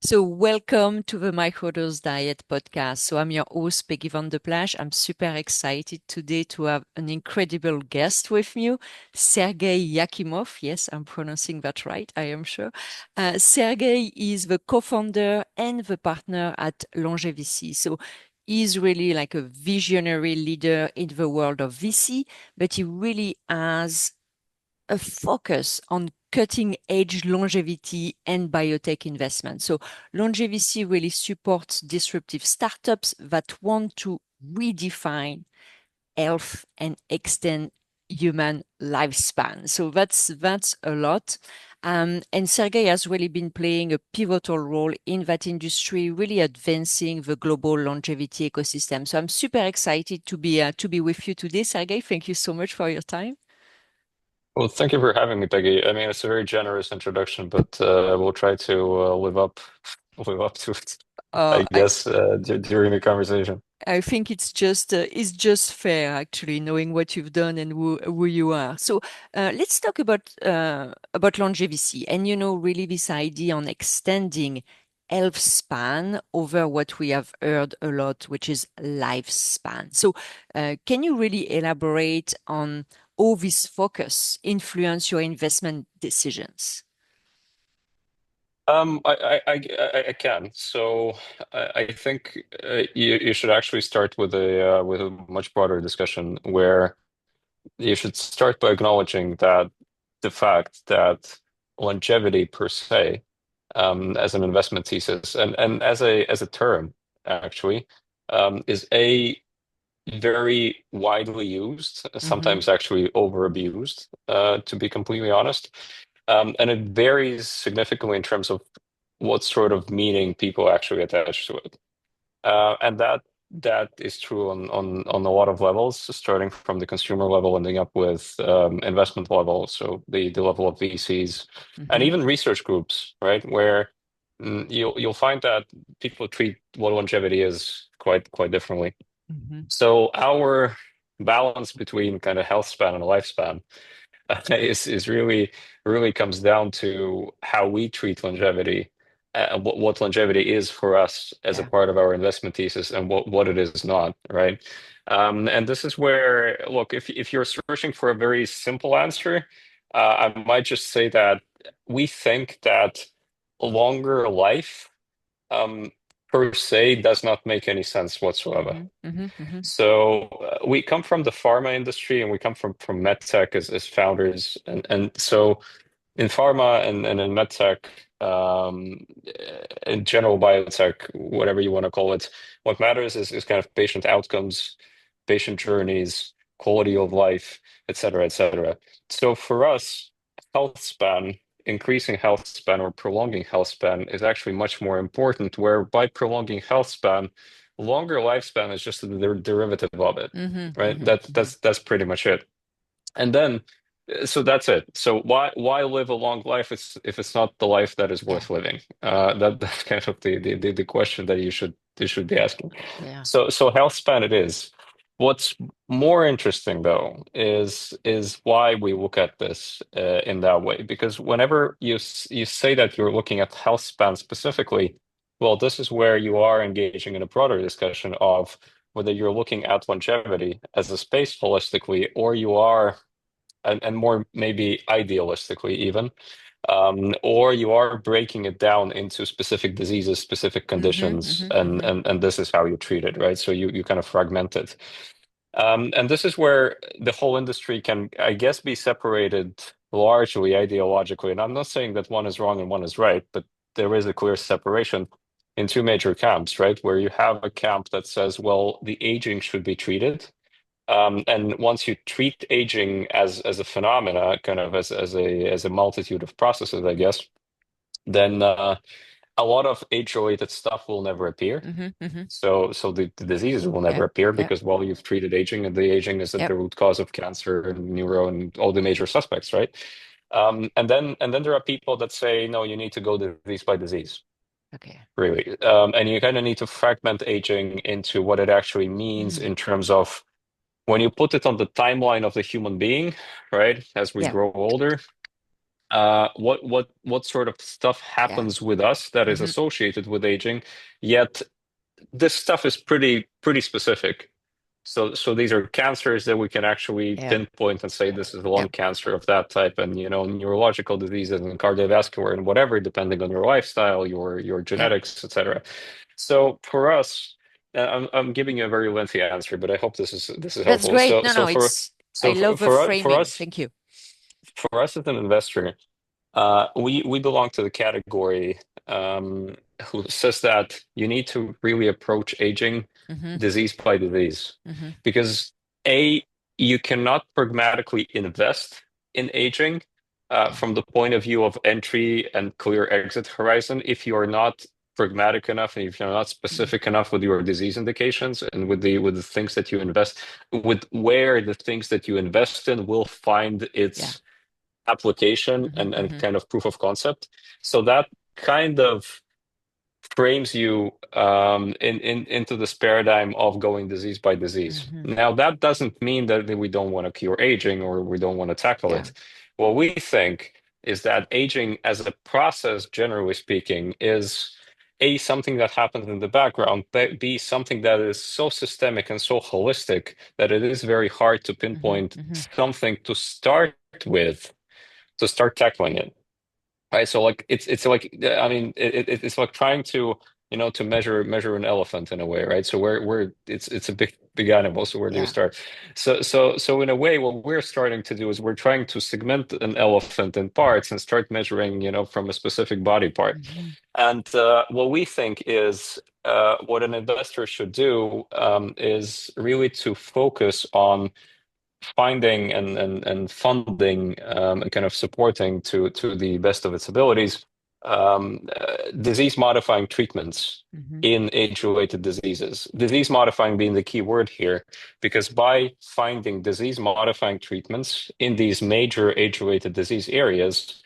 So, welcome to the Microdose Diet Podcast. So, I'm your host, Peggy van der Plassche. I'm super excited today to have an incredible guest with me, Sergey Yakimov. Yes, I'm pronouncing that right, I am sure. Sergey is the co-founder and the partner at LongeVC. So, he's really like a visionary leader in the world of VC, but he really has a focus on cutting edge longevity and biotech investment. So LongeVC really supports disruptive startups that want to redefine health and extend human lifespan. So that's a lot. And Sergey has really been playing a pivotal role in that industry, really advancing the global longevity ecosystem. So I'm super excited to be with you today, Sergey. Thank you so much for your time. Well, thank you for having me, Peggy. I mean, it's a very generous introduction, but we'll try to live up to it, Uh, I guess, during the conversation. I think it's just fair actually knowing what you've done and who you are. So let's talk about longevity and really this idea on extending health span over what we have heard a lot, which is lifespan. So can you really elaborate on how this focus influence your investment decisions? I can. So I think you should actually start with a much broader discussion where you should start by acknowledging that the fact that longevity per se, as an investment thesis and as a term actually, is a very widely used, Mm-hmm. sometimes actually overabused, to be completely honest. And it varies significantly in terms of what sort of meaning people actually attach to it. And that is true on a lot of levels, starting from the consumer level, ending up with investment level, so the level of VCs, and Mm-hmm. even research groups, right? Where you'll find that people treat what longevity is quite differently. Mm-hmm. So our balance between kind of health span and lifespan is really comes down to how we treat longevity, what longevity is for us as a Yeah. part of our investment thesis, and what it is not, right? And this is where, look, if you're searching for a very simple answer, I might just say that we think that longer life, um, per se, does not make any sense whatsoever. Mm-hmm. Mm-hmm. Mm-hmm. So we come from the pharma industry and we come from medtech as founders. And so in pharma and in medtech, in general biotech, whatever you want to call it, what matters is kind of patient outcomes, patient journeys, quality of life, et cetera, et cetera. So for us, health span, increasing health span or prolonging health span is actually much more important, where by prolonging health span, longer lifespan is just a derivative of it, Mm-hmm. right? Mm-hmm. That's pretty much it. And then, so that's it. So why live a long life if it's not the life that is Yeah. worth living? That's kind of the question that you should be asking. Yeah. So health span it is. What's more interesting though is why we look at this in that way. Because whenever you say that you're looking at health span specifically, well, this is where you are engaging in a broader discussion of whether you're looking at longevity as a space holistically, or you are, and more maybe idealistically even, or you are breaking it down into specific diseases, specific Mm-hmm. conditions, Mm-hmm. and Mm-hmm. and this is how you treat it, right? So you kind of fragment it. And this is where the whole industry can, I guess, be separated largely ideologically. And I'm not saying that one is wrong and one is right, but there is a clear separation in two major camps, right? Where you have a camp that says, well, the aging should be treated. And once you treat aging as a phenomena, kind of as a multitude of processes, I guess, then a lot of age-related stuff will never appear. Mm-hmm. Mm-hmm. So the diseases will Yeah. never appear Yeah. because, well, you've treated aging, and the aging is at Yep. the root cause of cancer and neuro and all the major suspects, right? And then there are people that say, no, you need to go disease by disease, Okay. really. And you kind of need to fragment aging into what it actually means Mm. in terms of when you put it on the timeline of the human being, right, as we Yeah. grow older, what sort of stuff Yeah. happens with us that is Hmm. associated with aging, yet this stuff is pretty specific. So these are cancers that we can actually Yeah. pinpoint and say this is Yeah. lung cancer of that type, and neurological diseases and cardiovascular and whatever, depending on your lifestyle, your Yeah. genetics, etc. So for us, I'm giving you a very lengthy answer, but I hope this is That's helpful. great. So No, so no, for it's, I so for love the for, for framing. us Thank you. for us as an investor, we belong to the category who says that you need to really approach aging Hmm. disease by disease, Hmm. because A, you cannot pragmatically invest in aging Yeah. from the point of view of entry and clear exit horizon if you are not pragmatic enough and if you're not Mm. specific enough with your disease indications and with the things that you invest, with where the things that you invest in will find Yeah. its application Hmm. and Hmm. kind of proof of concept. So that kind of frames you into this paradigm of going disease by disease. Hmm. Now, that doesn't mean that we don't want to cure aging or we don't want to tackle Yeah. it. What we think is that aging as a process, generally speaking, is A, something that happens in the background, but B, something that is so systemic and so holistic that it is very hard to Hmm. pinpoint Hmm. something to start with to start tackling it. Right. So like it's like I mean it's like trying to to measure an elephant in a way, right? So where it's a big animal. So where do you Yeah. start? So in a way, what we're starting to do is we're trying to segment an elephant in parts and start measuring, from a specific body part. Hmm. And what we think is what an investor should do is really to focus on finding and funding and kind of supporting to the best of its abilities disease modifying treatments Hmm. in age-related diseases. Disease modifying being the key word here, because by finding disease modifying treatments in these major age-related disease areas,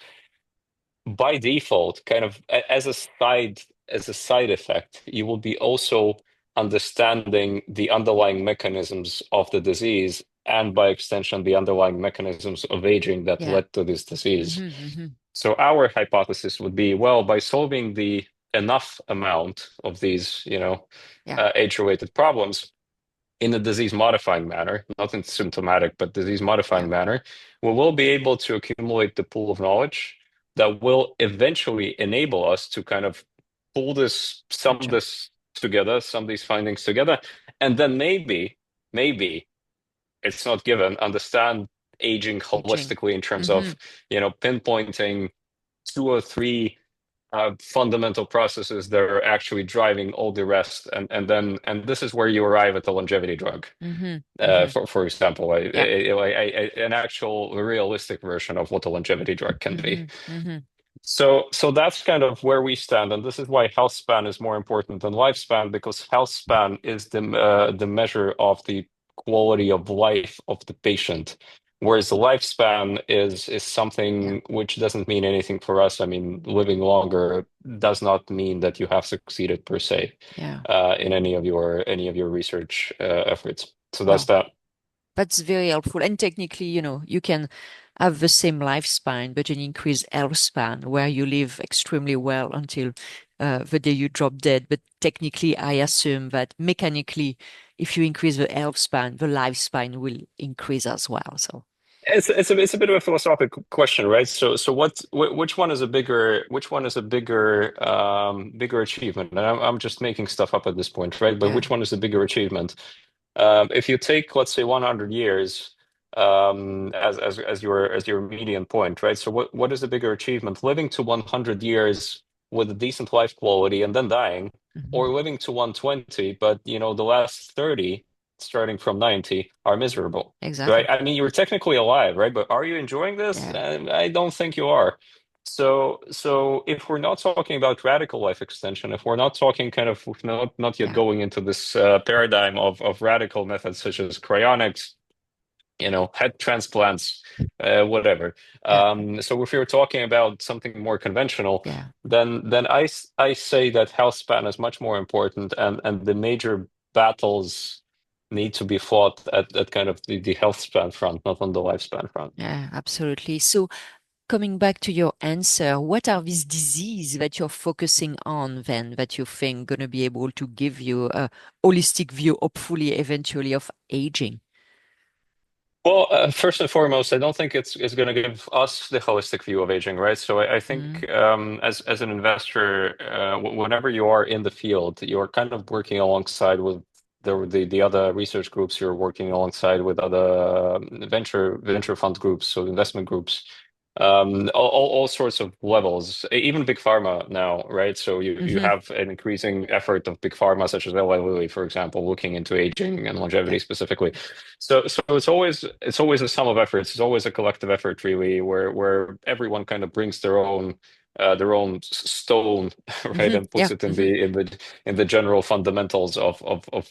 by default, kind of as a side effect, you will be also understanding the underlying mechanisms of the disease and by extension the underlying mechanisms of aging that Yeah. led to this disease. Hmm. Hmm. So our hypothesis would be, well, by solving the enough amount of these, Yeah. age-related problems, in a disease modifying manner, not in symptomatic, but disease Yeah. modifying manner, we will be able to accumulate the pool of knowledge that will eventually enable us to kind of pull this, sum Gotcha. this together, sum these findings together, and then maybe it's not given, understand aging Aging. holistically in terms Hmm. of, pinpointing two or three fundamental processes that are actually driving all the rest, and this is where you arrive at the longevity drug. Hmm. Hmm. For example, Yeah. an actual realistic version of what a longevity drug can be. Hmm. Hmm. So that's kind of where we stand, and this is why health span is more important than lifespan, because health span is the measure of the quality of life of the patient, whereas the lifespan is Yeah. something which doesn't mean anything for us. I mean, living longer does not mean that you have succeeded per se Yeah. in any of your research efforts. So that's Well, that. that's very helpful. And technically, you can have the same lifespan, but an increased health span where you live extremely well until the day you drop dead. But technically, I assume that mechanically, if you increase the health span, the lifespan will increase as well. So, It's a bit of a philosophical question, right? So which one is a bigger achievement? And I'm just making stuff up at this point, right? But yeah. which one is a bigger achievement? If you take, let's say, 100 years as your median point, right? So what is a bigger achievement? Living to 100 years with a decent life quality and then dying, Hmm. or living to 120, but the last 30, starting from 90, are miserable, right? Exactly. I mean, you're technically alive, right? But are you enjoying this? Yeah. I don't think you are. So if we're not talking about radical life extension, if we're not talking kind of not yet Yeah. going into this paradigm of radical methods such as cryonics, head transplants, whatever. Yeah. So if you're talking about something more conventional, Yeah. then I say that health span is much more important, and the major battles need to be fought at kind of the health span front, not on the lifespan front. Yeah. Absolutely. So, coming back to your answer, what are these diseases that you're focusing on then that you think going to be able to give you a holistic view, hopefully, eventually, of aging? Well, first and foremost, I don't think it's going to give us the holistic view of aging, right? So I Mm, think as an investor, whenever you are in the field, you're kind of working alongside with the other research groups. You're working alongside with other venture fund groups, so investment groups, all sorts of levels, even big pharma now, right? So you hmm have an increasing effort of big pharma, such as Eli Lilly, for example, looking into aging and Yeah. longevity specifically. So it's always a sum of efforts. It's always a collective effort, really, where everyone kind of brings their own stone, right, and Yeah. puts it in the general fundamentals of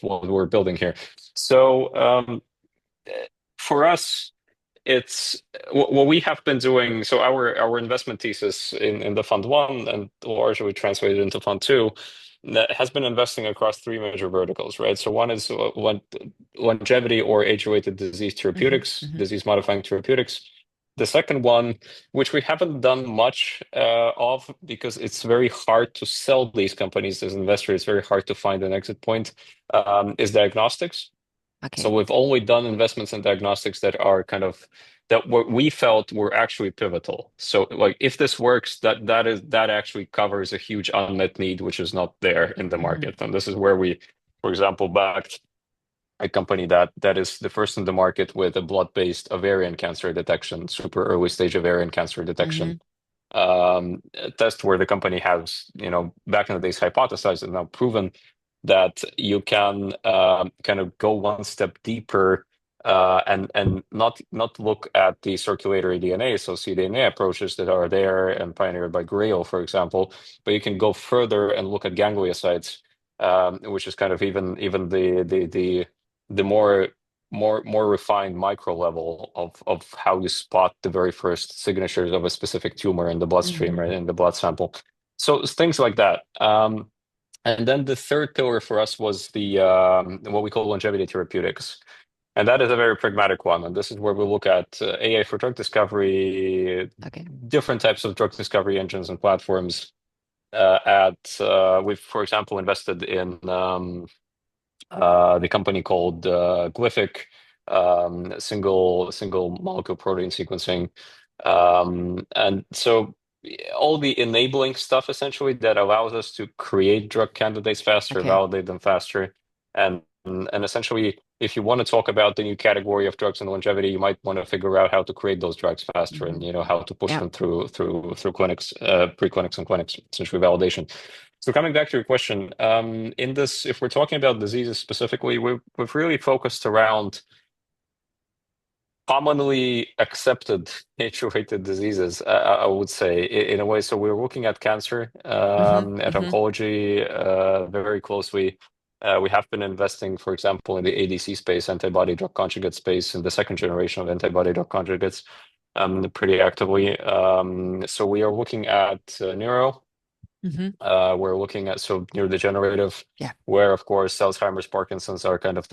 what we're building here. So for us, it's what we have been doing. So our investment thesis in the fund one and largely translated into fund two that has been investing across three major verticals, right? So one is longevity or age-related disease hmm therapeutics, hmm disease-modifying therapeutics. The second one, which we haven't done much of because it's very hard to sell these companies as investors, it's very hard to find an exit point, is diagnostics. So Okay. we've only done investments in diagnostics that are kind of that what we felt were actually pivotal. So like if this works, that actually covers a huge unmet need which is not there in the hmm market. And this is where we, for example, backed a company that is the first in the market with a blood-based ovarian cancer detection, super early stage ovarian cancer detection hmm test where the company has, back in the days hypothesized and now proven that you can kind of go one step deeper and not look at the circulatory DNA, so cDNA approaches that are there and pioneered by Grail, for example, but you can go further and look at gangliosides, which is kind of even the more refined micro level of how you spot the very first signatures of a specific tumor in the bloodstream, hmm right, in the blood sample. So it's things like that. And then the third pillar for us was the what we call longevity therapeutics. And that is a very pragmatic one. And this is where we look at AI for drug discovery, Okay. different types of drug discovery engines and platforms. We've, for example, invested in the company called Glyphic, single molecule protein sequencing, and so all the enabling stuff essentially that allows us to create drug candidates faster, Okay. validate them faster, and essentially, if you want to talk about the new category of drugs and longevity, you might want to figure out how to create those drugs faster, and hmm how to push Yeah. them through clinics, preclinics and clinics, essentially validation. So coming back to your question, in this, if we're talking about diseases specifically, we've really focused around commonly accepted age-related diseases, I would say, in a way. So we're looking at cancer, hmm at hmm oncology, very closely. We have been investing, for example, in the ADC space, antibody drug conjugate space, in the second generation of antibody drug conjugates, pretty actively. So we are looking at neuro. hmm We're looking at so neurodegenerative, Yeah. where of course Alzheimer's, Parkinson's are kind of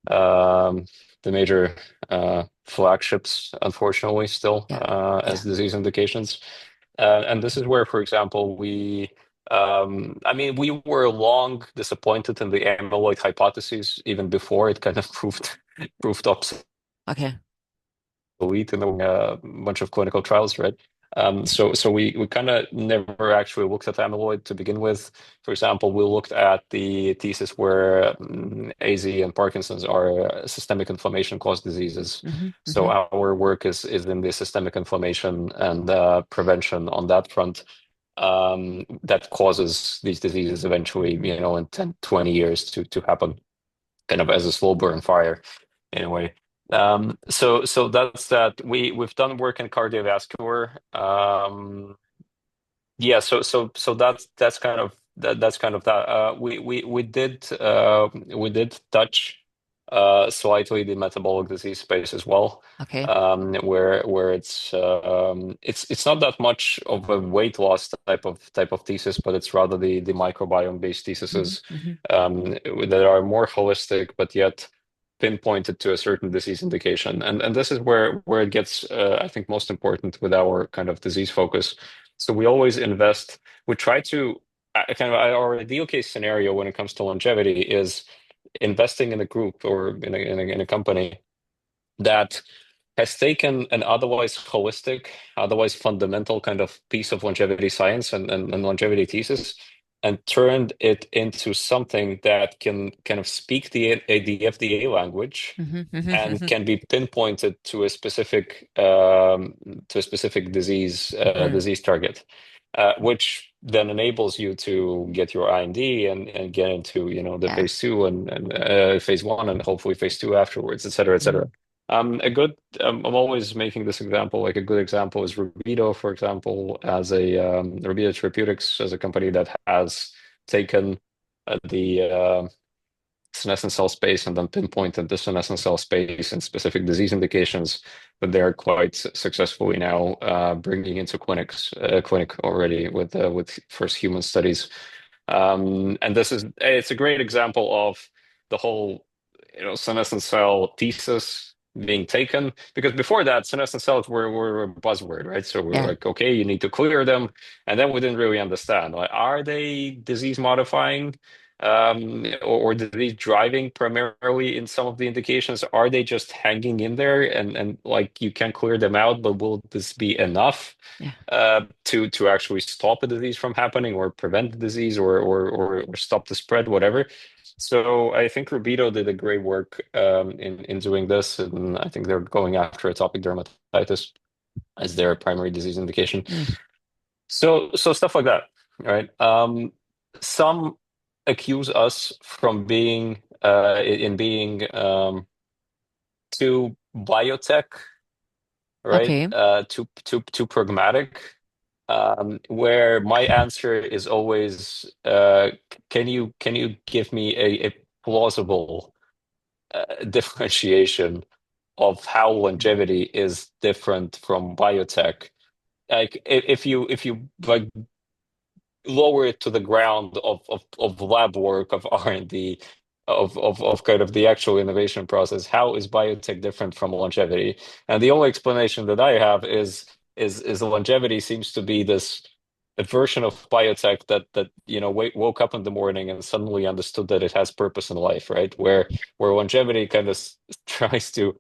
um, the major flagships, unfortunately, still Yeah. as Yeah. disease indications. And this is where, for example, I mean, we were long disappointed in the amyloid hypotheses even before it kind of proved obsolete Okay. in a bunch of clinical trials, right? So we kind of never actually looked at amyloid to begin with. For example, we looked at the thesis where AZ and Parkinson's are systemic inflammation caused diseases. hmm So hmm our work is in the systemic inflammation and prevention on that front, that causes these diseases eventually, hmm in 10, 20 years to happen, kind of as a slow burn fire anyway. So that's that. We've done work in cardiovascular. Yeah, so that's kind of that. We did touch slightly the metabolic disease space as well. Okay. Where it's not that much of a weight loss type of thesis, but it's rather the microbiome based hmm theses hmm that are more holistic, but yet pinpointed to a certain disease indication. And this is where it gets, I think, most important with our kind of disease focus. So we always invest, we try to kind of our ideal case scenario when it comes to longevity is investing in a group or in a company that has taken an otherwise holistic, otherwise fundamental kind of piece of longevity science and longevity thesis and turned it into something that can kind of speak the FDA language and can be pinpointed to a specific disease target, which then enables you to get your IND and get into the Yeah. phase 2 and phase 1 and hopefully phase 2 afterwards, et cetera, et cetera. Mm. I'm always making this example. Like a good example is Rubido, for example, as a Rubido Therapeutics as a company that has taken the senescent cell space and then pinpointed the senescent cell space and specific disease indications, but they're quite successfully now bringing into clinic already with first human studies. And it's a great example of the whole senescent cell thesis being taken, because before that senescent cells were a buzzword, right? So we were Yeah. like, okay, you need to clear them, and then we didn't really understand, like, are they disease modifying, or disease driving primarily in some of the indications? Are they just hanging in there and like you can clear them out, but will this be enough Yeah. to actually stop a disease from happening or prevent the disease or stop the spread, whatever? So I think Rubido did a great work in doing this, and I think they're going after atopic dermatitis as their primary disease indication. Mm. So stuff like that, right? Some accuse us from being in being too biotech, right? Okay. Too pragmatic. Where my answer is always, can you give me a plausible differentiation of how longevity is different from biotech? Like if you like lower it to the ground of lab work, of R&D, of kind of the actual innovation process, how is biotech different from longevity? And the only explanation that I have is longevity seems to be this a version of biotech that woke up in the morning and suddenly understood that it has purpose in life, right? Where longevity kind of tries to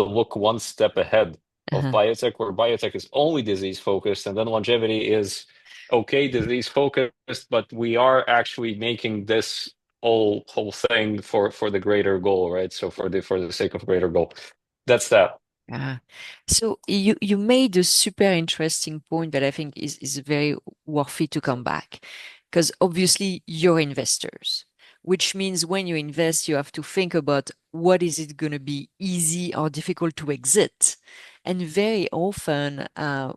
look one step ahead of Uh-huh. biotech, where biotech is only disease focused, and then longevity is okay, disease focused, but we are actually making this whole thing for the greater goal, right? So for the sake of greater goal. That's that. Ah, so you made a super interesting point that I think is very worthy to come back. Because obviously you're investors, which means when you invest, you have to think about what is it going to be easy or difficult to exit. And very often,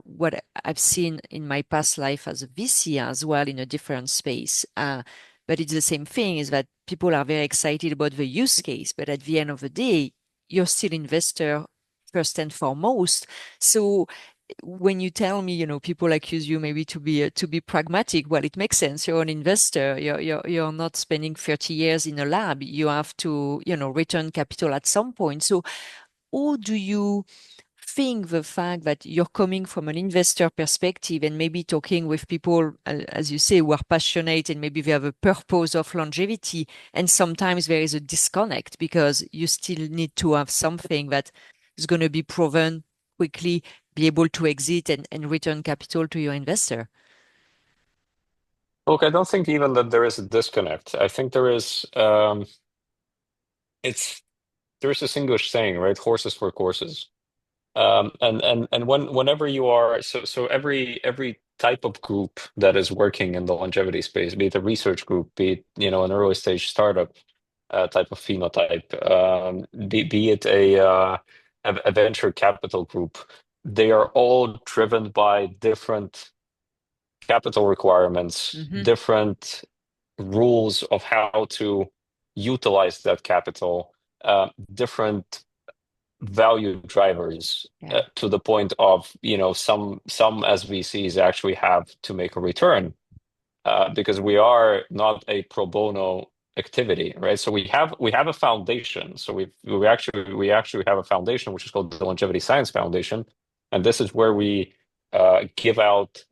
what I've seen in my past life as a VC as well in a different space, but it's the same thing, is that people are very excited about the use case, but at the end of the day, you're still investor first and foremost. So when you tell me, people accuse you maybe to be pragmatic, well, it makes sense. You're an investor. You're not spending 30 years in a lab. You have to, return capital at some point. So how do you think the fact that you're coming from an investor perspective and maybe talking with people, as you say, who are passionate and maybe they have a purpose of longevity, and sometimes there is a disconnect because you still need to have something that is going to be proven quickly, be able to exit and return capital to your investor? Look, I don't think even that there is a disconnect. I think it's there's this English saying, right? Horses for courses. And whenever you are so every type of group that is working in the longevity space, be it a research group, be it an early stage startup type of phenotype, be it a venture capital group, they are all driven by different capital requirements, Hmm. different rules of how to utilize that capital, different value drivers, Yeah. to the point of some as VCs actually have to make a return, because we are not a pro bono activity, right? So we have a foundation. So we actually have a foundation which is called the Longevity Science Foundation, and this is where we give out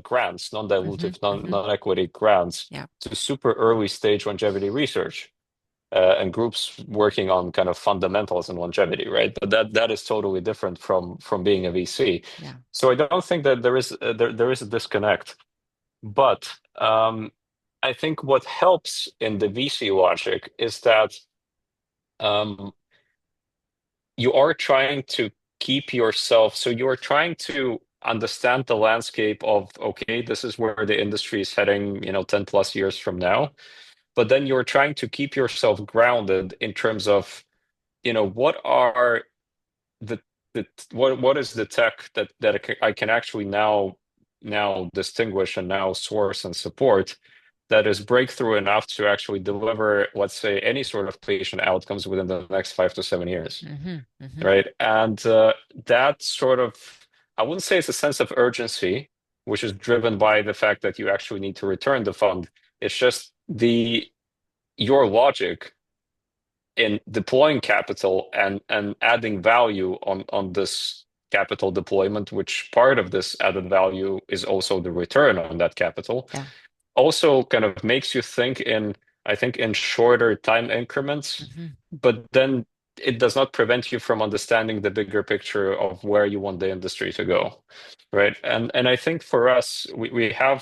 grants, Hmm. non-dilutive, Hmm. non-equity grants Yeah. to super early stage longevity research and groups working on kind of fundamentals in longevity, right? But that is totally different from being a VC. Yeah. So I don't think that there is a disconnect. But I think what helps in the VC logic is that um, you are trying to keep yourself, so you are trying to understand the landscape of, okay, this is where the industry is heading, 10 plus years from now. But then you're trying to keep yourself grounded in terms of, what are the what is the tech that I can actually now distinguish and now source and support that is breakthrough enough to actually deliver, let's say, any sort of patient outcomes within the next 5 to 7 years, Hmm. Hmm. right? And that sort of, I wouldn't say it's a sense of urgency, which is driven by the fact that you actually need to return the fund. It's just your logic in deploying capital and adding value on this capital deployment, which part of this added value is also the return on that capital, Yeah. also kind of makes you think in, I think, in shorter time increments, Hmm. but then it does not prevent you from understanding the bigger picture of where you want the industry to go, right? And I think for us, we have,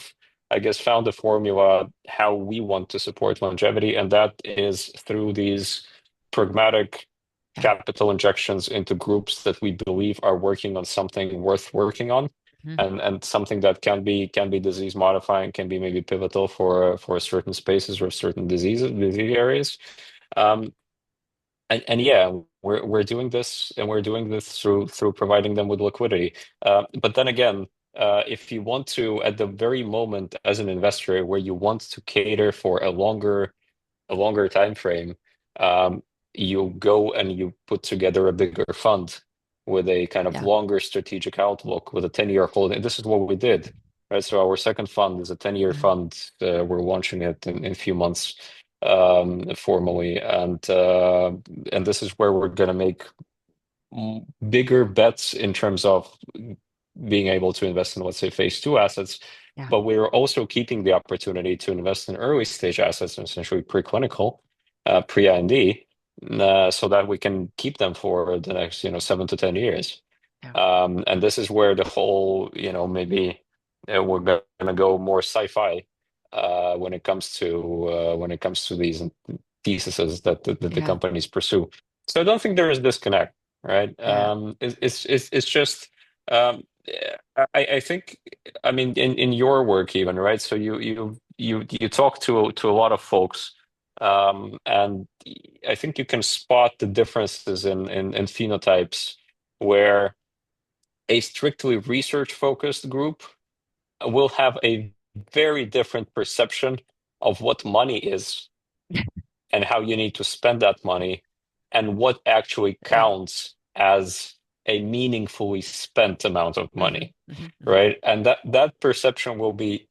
I guess, found a formula how we want to support longevity, and that is through these pragmatic Yeah. capital injections into groups that we believe are working on something worth working on, Hmm. and something that can be disease modifying, can be maybe pivotal for certain spaces or certain disease areas. Um, and yeah, we're doing this, and we're doing this through providing them with liquidity. But then again, if you want to, at the very moment as an investor, where you want to cater for a longer time frame, um, you go and you put together a bigger fund with a kind of Yeah. longer strategic outlook with a 10-year holding. This is what we did, right? So our second fund is a 10-year Mhm. fund. We're launching it in a few months formally, and this is where we're going to make bigger bets in terms of being able to invest in, let's say, phase two assets, Yeah. but we're also keeping the opportunity to invest in early stage assets, essentially preclinical, pre-IND, so that we can keep them for the next, 7 to 10 years. Yeah. And this is where the whole, maybe we're going to go more sci-fi when it comes to these theses that the Yeah. companies pursue. So I don't think there is disconnect, right? Yeah. It's just um, I think, I mean, in your work even, right? So you talk to a lot of folks, and I think you can spot the differences in phenotypes where a strictly research focused group will have a very different perception of what money is and how you need to spend that money and what actually Yeah. counts as a meaningfully spent amount of Hmm. money, Hmm. Hmm. right? And that perception will be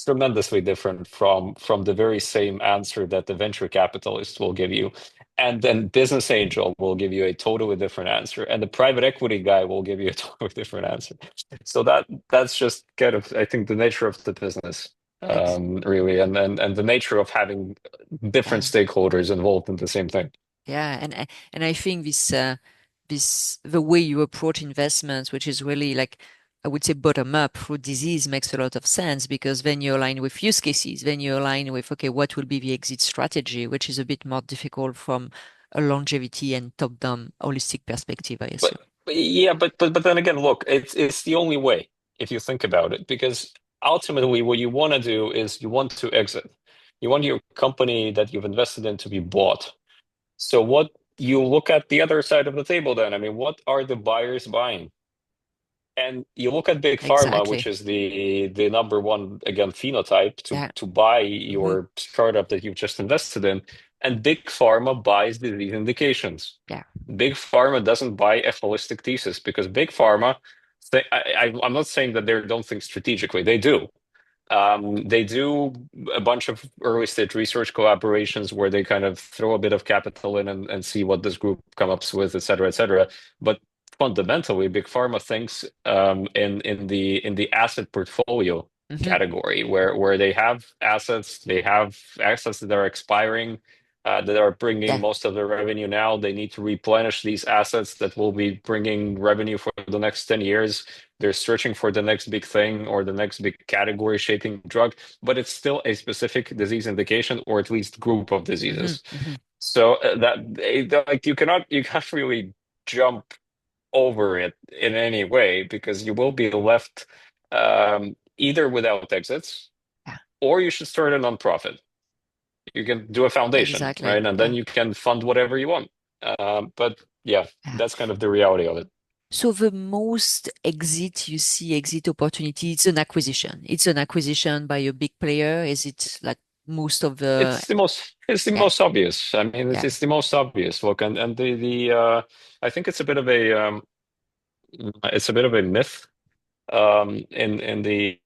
tremendously different from the very same answer that the venture capitalist will give you. And then business angel will give you a totally different answer, and the private equity guy will give you a totally different answer. So that's just kind of, I think, the nature of the business, Ex really, and the nature of having different yeah. stakeholders involved in the same thing. Yeah. And I think this the way you approach investments, which is really like I would say bottom up through disease makes a lot of sense because then you align with use cases, then you align with okay, what will be the exit strategy, which is a bit more difficult from a longevity and top-down holistic perspective, I assume. But yeah, but then again, look, it's the only way if you think about it, because ultimately what you want to do is you want to exit. You want your company that you've invested in to be bought. So what you look at the other side of the table then, I mean, what are the buyers buying? And you look at big pharma, which Exactly. is the number one, again, phenotype to Yeah. to buy Hmm. your startup that you've just invested in, and big pharma buys these indications. Yeah. Big pharma doesn't buy a holistic thesis because big pharma, I'm not saying that they don't think strategically, they do, They do a bunch of early stage research collaborations where they kind of throw a bit of capital in and see what this group comes up with, et cetera, et cetera. But fundamentally, big pharma thinks in the asset portfolio Hmm. category, where they have assets that are expiring, that are bringing Yeah. most of their revenue now. They need to replenish these assets that will be bringing revenue for the next 10 years. They're searching for the next big thing or the next big category shaping drug, but it's still a specific disease indication or at least group of Hmm. diseases. Hmm. So like you can't really jump over it in any way because you will be left either without exits, Yeah. or you should start a nonprofit. You can do a foundation, Exactly. right? And Yeah. then you can fund whatever you want. But yeah, Yeah. that's kind of the reality of it. So the most exit you see, exit opportunity, it's an acquisition. It's an acquisition by a big player. Is it like most of the, It's the yeah, most obvious. I mean, yeah. it's the most obvious. Look, and the I think it's a bit of a myth in the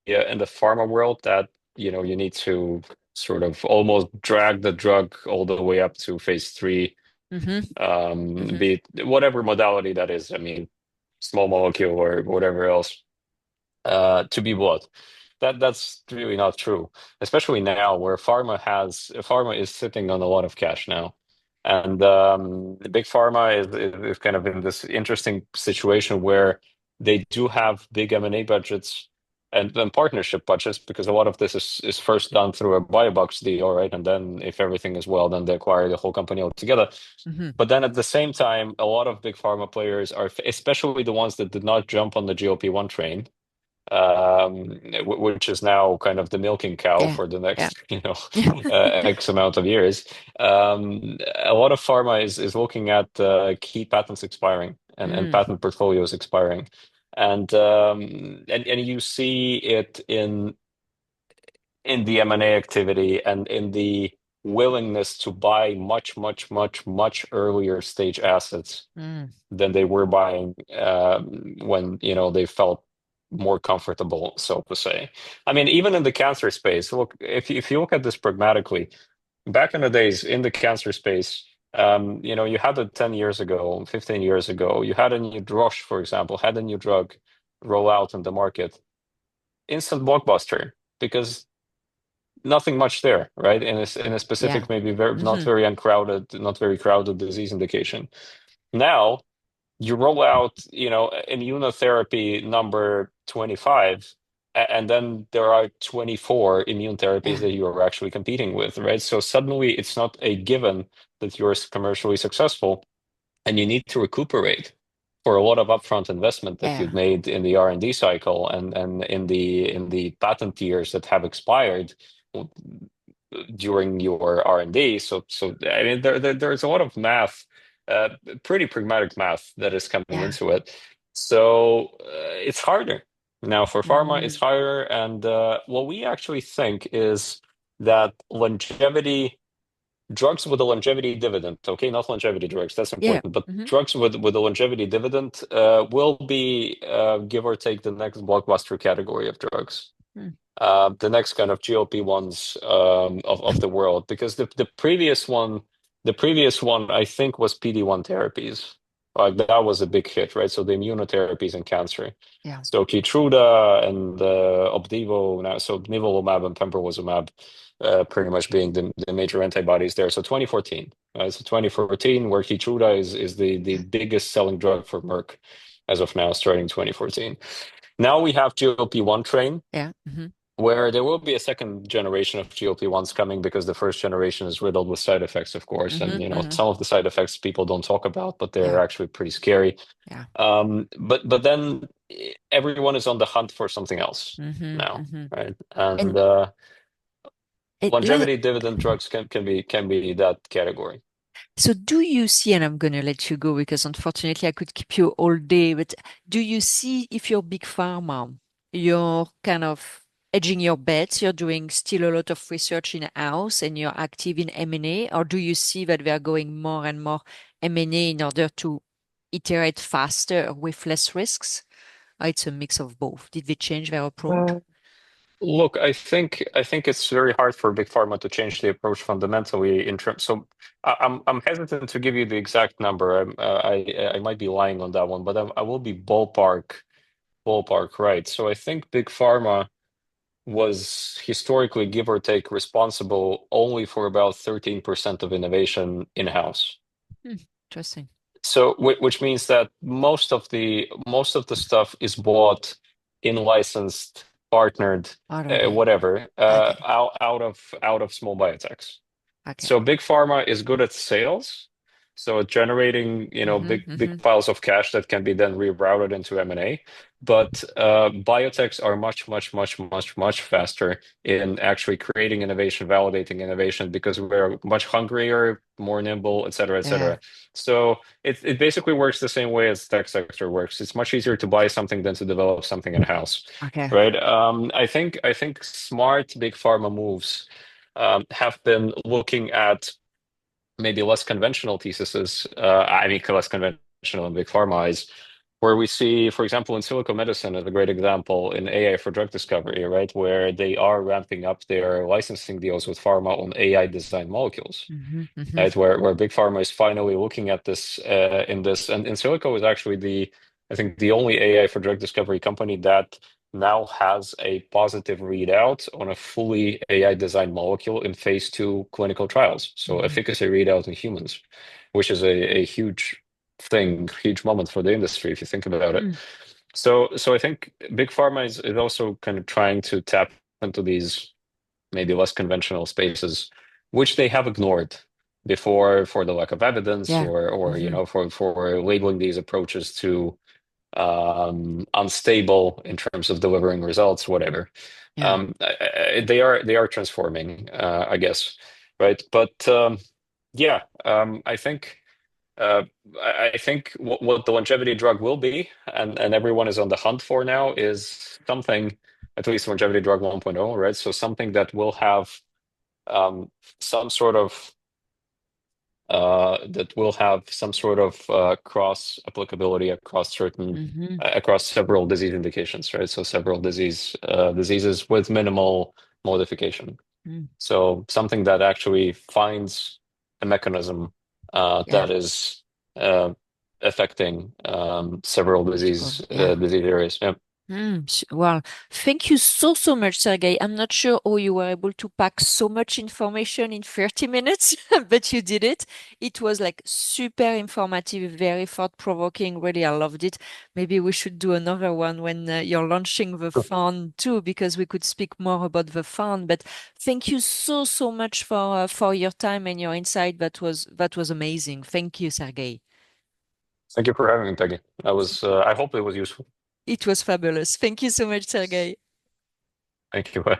pharma world that you need to sort of almost drag the drug all the way up to phase three, Hmm. Hmm. be it whatever modality that is. I mean, small molecule or whatever else, to be bought. That's really not true, especially now where pharma is sitting on a lot of cash now, and the big pharma is kind of in this interesting situation where they do have big M&A budgets and partnership budgets because a lot of this is first done through a buy box deal, right? And then if everything is well, then they acquire the whole company altogether. Hmm. But then at the same time, a lot of big pharma players are, especially the ones that did not jump on the GLP-1 train, which is now kind of the milking cow Yeah. for the Yeah. next, X amount of years. A lot of pharma is looking at key patents expiring and Mm. patent portfolios expiring, and you see it in the M&A activity and in the willingness to buy much, much, much, much earlier stage assets Mm. than they were buying when they felt more comfortable, so to say. I mean, even in the cancer space, look, if you look at this pragmatically, back in the days in the cancer space, you had it 10 years ago, 15 years ago, you had a new Roche, for example, had a new drug roll out in the market, instant blockbuster, because nothing much there, right? In a Yeah. specific, maybe very not Hmm. very uncrowded, not very crowded disease indication. Now you roll out, immunotherapy number 25, and then there are 24 immune therapies Yeah. that you are actually competing with, right? So suddenly it's not a given that you're commercially successful, and you need to recuperate for a lot of upfront investment that you've Yeah. made in the R&D cycle and in the patent years that have expired during your R&D. So I mean, there's a lot of math, uh, pretty pragmatic math that is coming Yeah. into it. So it's harder now for pharma. It's Mm. harder, and what we actually think is that longevity drugs with a longevity dividend, okay, not longevity drugs, that's Yeah. important, but Hmm. drugs with a longevity dividend will be give or take the next blockbuster category of drugs, Mm. the next kind of GLP ones of the world, because the previous one I think was PD-1 therapies. Like that was a big hit, right? So the immunotherapies in cancer. Yeah. So Keytruda and Opdivo now, so nivolumab and pembrolizumab, pretty much being the major antibodies there. So 2014, right? So 2014, where Keytruda is the biggest selling drug for Merck as of now, starting 2014. Now we have GLP-1 train, Yeah. Hmm. where there will be a second generation of GLP-1s coming because the first generation is riddled with side effects, of course. Hmm. And, Hmm. some of the side effects people don't talk about, but they're Yeah. actually pretty scary. Yeah. But then everyone is on the hunt for something else Hmm. now, Hmm. right? And And longevity dividend drugs can be that category. so do you see, and I'm going to let you go because unfortunately I could keep you all day, but do you see if you're big pharma, you're kind of edging your bets, you're doing still a lot of research in-house and you're active in M&A, or do you see that we are going more and more M&A in order to iterate faster with less risks? Or it's a mix of both. Did they change their approach? Look, I think it's very hard for big pharma to change the approach fundamentally in terms. So I'm hesitant to give you the exact number. I might be lying on that one, but I will be ballpark right. So I think big pharma was historically, give or take, responsible only for about 13% of innovation in-house. Hmm, interesting. So, which means that most of the stuff is bought in licensed, partnered, Out of it. whatever, Okay. out of small biotechs. Okay. So big pharma is good at sales, so generating, Mm-hmm, big mm-hmm. piles of cash that can be then rerouted into M&A. But biotechs are much, much, much, much, much faster in actually creating innovation, validating innovation, because we're much hungrier, more nimble, et cetera, et Yeah. cetera. So it basically works the same way as tech sector works. It's much easier to buy something than to develop something in-house, Okay. right? I think smart big pharma moves have been looking at maybe less conventional theses. I mean, less conventional in big pharma eyes, where we see, for example, in silico medicine is a great example in AI for drug discovery, right? Where they are ramping up their licensing deals with pharma on AI designed molecules, Mm-hmm, mm-hmm. right? Where big pharma is finally looking at this in this, and in silico is actually I think the only AI for drug discovery company that now has a positive readout on a fully AI designed molecule in phase 2 clinical trials. So Mm-hmm. efficacy readout in humans, which is a huge thing, huge moment for the industry if you think about it. Mm. So I think big pharma is also kind of trying to tap into these maybe less conventional spaces, which they have ignored before for the lack of evidence, Yeah. or Mm-hmm. for labeling these approaches to unstable in terms of delivering results, whatever. Yeah. They are transforming, I guess, right? But yeah, uh, I think what the longevity drug will be, and everyone is on the hunt for now, is something, at least longevity drug 1.0, right? So something that will have um, some sort of cross applicability Mm-hmm. across several disease indications, right? So several diseases with minimal modification. Mm. So something that actually finds a mechanism Yeah. that is uh, affecting several Multiple. disease Yeah. disease areas. Yeah. Well, thank you so much, Sergey. I'm not sure how you were able to pack so much information in 30 minutes, but you did it. It was like super informative, very thought-provoking. Really, I loved it. Maybe we should do another one when you're launching the fund too, because we could speak more about the fund. But thank you so much for your time and your insight. That was amazing. Thank you, Sergey. Thank you for having me, Peggy. I hope it was useful. It was fabulous. Thank you so much, Sergey. Thank you. Bye.